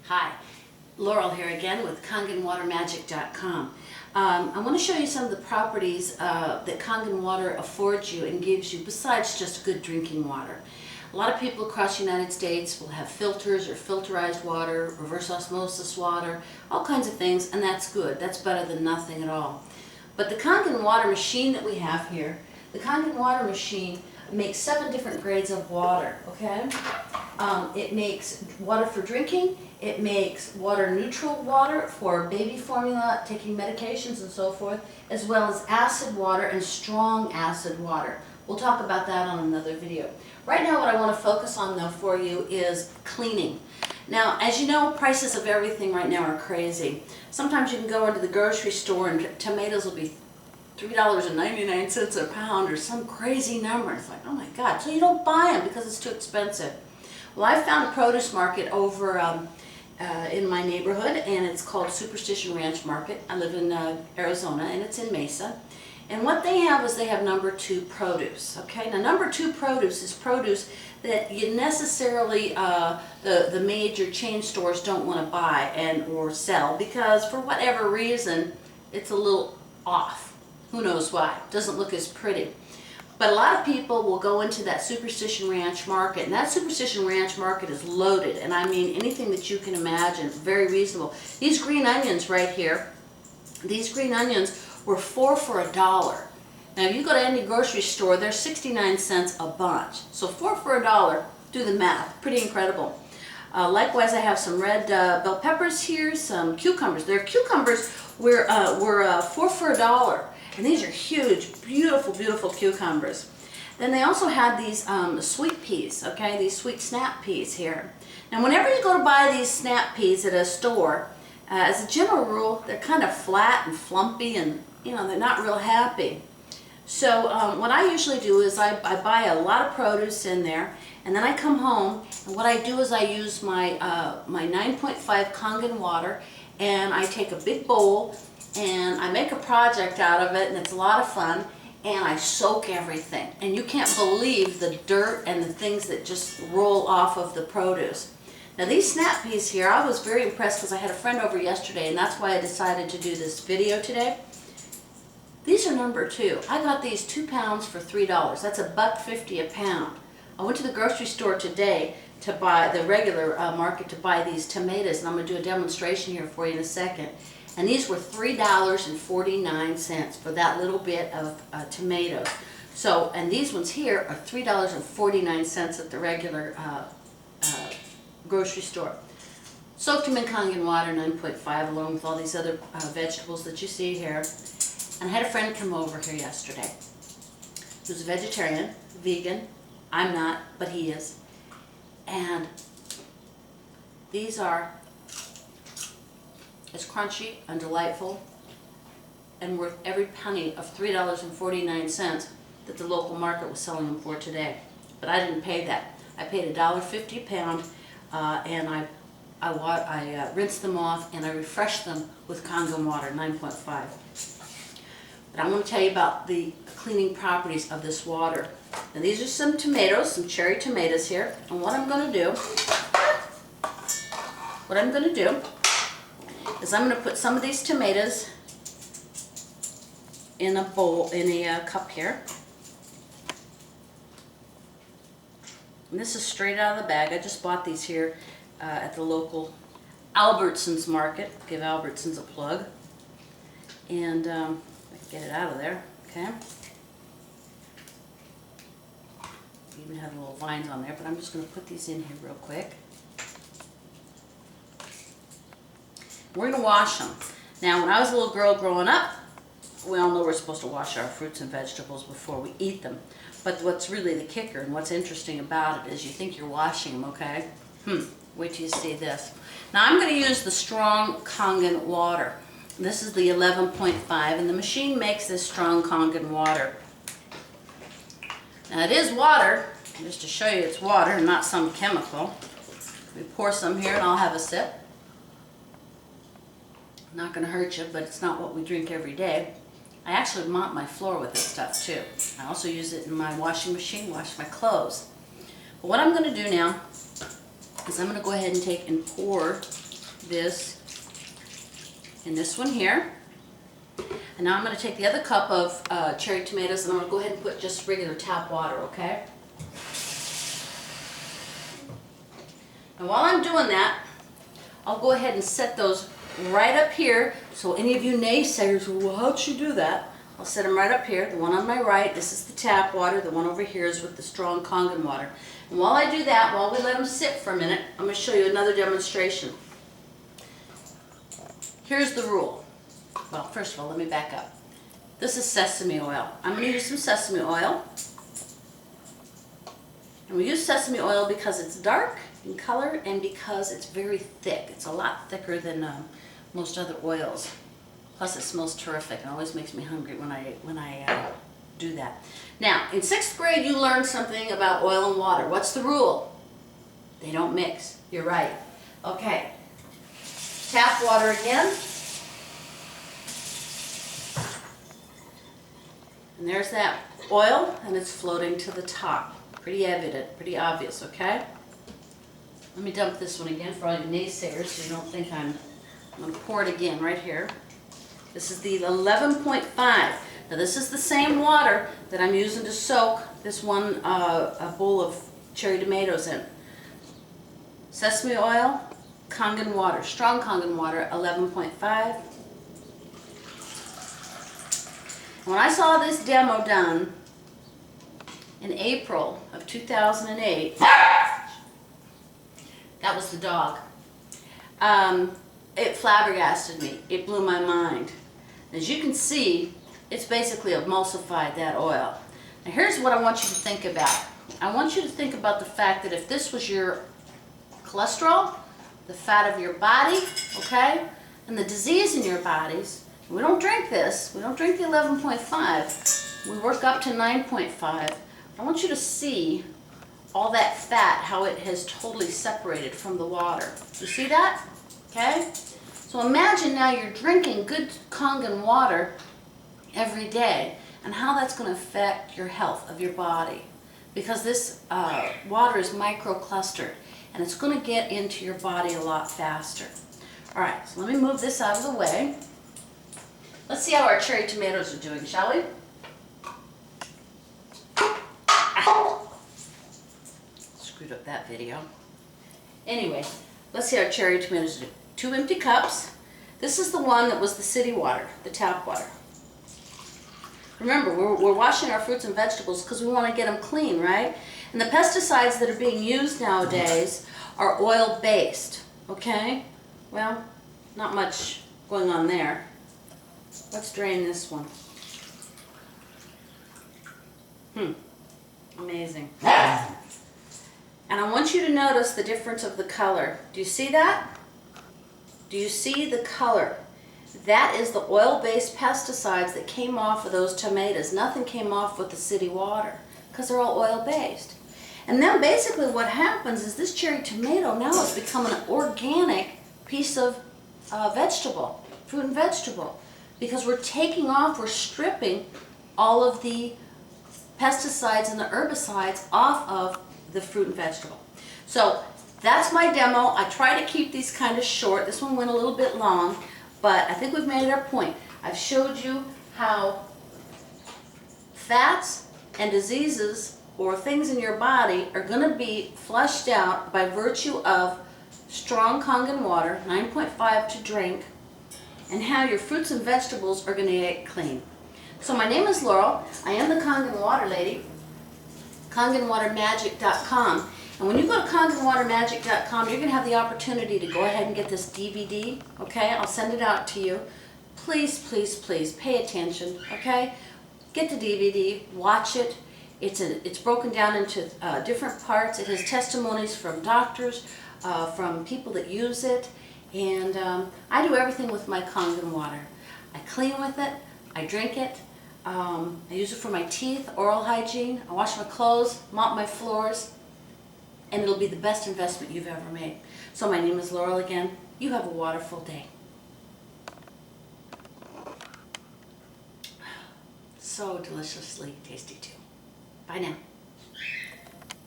Hi, Laurel here again with KangenWaterMagic.com. I want to show you some of the properties that Kangen water affords you and gives you besides just good drinking water. A lot of people across the United States will have filters or filterized water, reverse osmosis water, all kinds of things, and that's good. That's better than nothing at all. But the Kangen water machine that we have here, the Kangen water machine makes 7 different grades of water, okay? It makes water for drinking, it makes water neutral water for baby formula, taking medications and so forth, as well as acid water and strong acid water. We'll talk about that on another video. Right now what I want to focus on though for you is cleaning. Now, as you know, prices of everything right now are crazy. Sometimes you can go into the grocery store and tomatoes will be $3.99 a pound or some crazy number. It's like, oh my God, so you don't buy them because it's too expensive. Well, I found a produce market over in my neighborhood, and it's called Superstition Ranch Market. I live in Arizona, and it's in Mesa. And what they have is they have number 2 produce. Okay, now number 2 produce is produce that you necessarily the major chain stores don't want to buy and or sell because for whatever reason it's a little off. Who knows why? It doesn't look as pretty. But a lot of people will go into that Superstition Ranch Market, and that Superstition Ranch Market is loaded, and I mean anything that you can imagine, very reasonable. These green onions right here, these green onions were 4 for $1. Now if you go to any grocery store, they're 69 cents a bunch. So 4 for $1, do the math, pretty incredible. Likewise, I have some red bell peppers here, some cucumbers. Their cucumbers were 4 for $1. And these are huge, beautiful, beautiful cucumbers. Then they also had these sweet peas, okay, these sweet snap peas here. Now whenever you go to buy these snap peas at a store, as a general rule, they're kind of flat and flumpy and, you know, they're not real happy. So what I usually do is I buy a lot of produce in there, and then I come home, and what I do is I use my 9.5 Kangen water, and I take a big bowl, and I make a project out of it, and it's a lot of fun, and I soak everything. And you can't believe the dirt and the things that just roll off of the produce. Now these snap peas here, I was very impressed because I had a friend over yesterday, and that's why I decided to do this video today. These are number 2. I got these 2 pounds for $3. That's $1.50 a pound. I went to the grocery store today to buy the regular market to buy these tomatoes, and I'm going to do a demonstration here for you in a second. And these were $3.49 for that little bit of tomatoes. So, and these ones here are $3.49 at the regular grocery store. Soaked them in Kangen water, 9.5, along with all these other vegetables that you see here. And I had a friend come over here yesterday who's a vegetarian, vegan. I'm not, but he is. And these are as crunchy and delightful and worth every penny of $3.49 that the local market was selling them for today. But I didn't pay that. I paid $1.50 a pound, and I rinsed them off and I refreshed them with Kangen water, 9.5. But I want to tell you about the cleaning properties of this water. And these are some tomatoes, some cherry tomatoes here. And what I'm going to do is I'm going to put some of these tomatoes in a bowl, in a cup here. And this is straight out of the bag. I just bought these here at the local Albertsons market. Give Albertsons a plug. And I can get it out of there, okay? Even have little vines on there, but I'm just going to put these in here real quick. We're going to wash them. Now, when I was a little girl growing up, we all know we're supposed to wash our fruits and vegetables before we eat them. But what's really the kicker and what's interesting about it is you think you're washing them, okay? Wait till you see this. Now, I'm going to use the strong Kangen water. This is the 11.5, and the machine makes this strong Kangen water. Now, it is water, just to show you it's water and not some chemical. We pour some here, and I'll have a sip. Not going to hurt you, but it's not what we drink every day. I actually mop my floor with this stuff too. I also use it in my washing machine, wash my clothes. But what I'm going to do now is I'm going to go ahead and take and pour this and this one here. And now I'm going to take the other cup of cherry tomatoes and I'm going to go ahead and put just regular tap water, okay? And while I'm doing that, I'll go ahead and set those right up here. So any of you naysayers, well, how'd she do that? I'll set them right up here. The one on my right, this is the tap water. The one over here is with the strong Kangen water. And while I do that, while we let them sit for a minute, I'm going to show you another demonstration. Here's the rule. Well, first of all, let me back up. This is sesame oil. I'm going to use some sesame oil. And we use sesame oil because it's dark in color and because it's very thick. It's a lot thicker than most other oils. Plus it smells terrific. It always makes me hungry when I do that. Now, in 6th grade you learned something about oil and water. What's the rule? They don't mix. You're right. Okay. Tap water again. And there's that oil and it's floating to the top. Pretty evident, pretty obvious, okay? Let me dump this one again for all you naysayers so you don't think I'm going to pour it again right here. This is the 11.5. Now this is the same water that I'm using to soak this one a bowl of cherry tomatoes in. Sesame oil, Kangen water, strong Kangen water, 11.5. When I saw this demo done in April of 2008, that was the dog. It flabbergasted me. It blew my mind. As you can see, it's basically emulsified that oil. Now here's what I want you to think about. I want you to think about the fact that if this was your cholesterol, the fat of your body, okay, and the disease in your bodies, we don't drink this. We don't drink the 11.5. We work up to 9.5. I want you to see all that fat, how it has totally separated from the water. You see that? Okay? So imagine now you're drinking good Kangen water every day and how that's going to affect your health of your body. Because this water is microclustered and it's going to get into your body a lot faster. Alright, so let me move this out of the way. Let's see how our cherry tomatoes are doing, shall we? Screwed up that video. Anyway, let's see how our cherry tomatoes do. 2 empty cups. This is the one that was the city water, the tap water. Remember, we're washing our fruits and vegetables because we want to get them clean, right? And the pesticides that are being used nowadays are oil-based, okay? Well, not much going on there. Let's drain this one. Amazing. And I want you to notice the difference of the color. Do you see that? Do you see the color? That is the oil-based pesticides that came off of those tomatoes. Nothing came off with the city water because they're all oil-based. And then basically what happens is this cherry tomato now has become an organic piece of vegetable, fruit and vegetable, because we're taking off, we're stripping all of the pesticides and the herbicides off of the fruit and vegetable. So that's my demo. I try to keep these kind of short. This one went a little bit long, but I think we've made our point. I've showed you how fats and diseases or things in your body are going to be flushed out by virtue of strong Kangen water, 9.5 to drink, and how your fruits and vegetables are going to get clean. So my name is Laurel. I am the Kangen Water Lady. KangenWaterMagic.com. And when you go to KangenWaterMagic.com, you're going to have the opportunity to go ahead and get this DVD, okay? I'll send it out to you. Please, please, please pay attention, okay? Get the DVD, watch it. It's broken down into different parts. It has testimonies from doctors, from people that use it. And I do everything with my Kangen water. I clean with it, I drink it, I use it for my teeth, oral hygiene, I wash my clothes, mop my floors, and it'll be the best investment you've ever made. So my name is Laurel again. You have a waterful day. So deliciously tasty too. Bye now.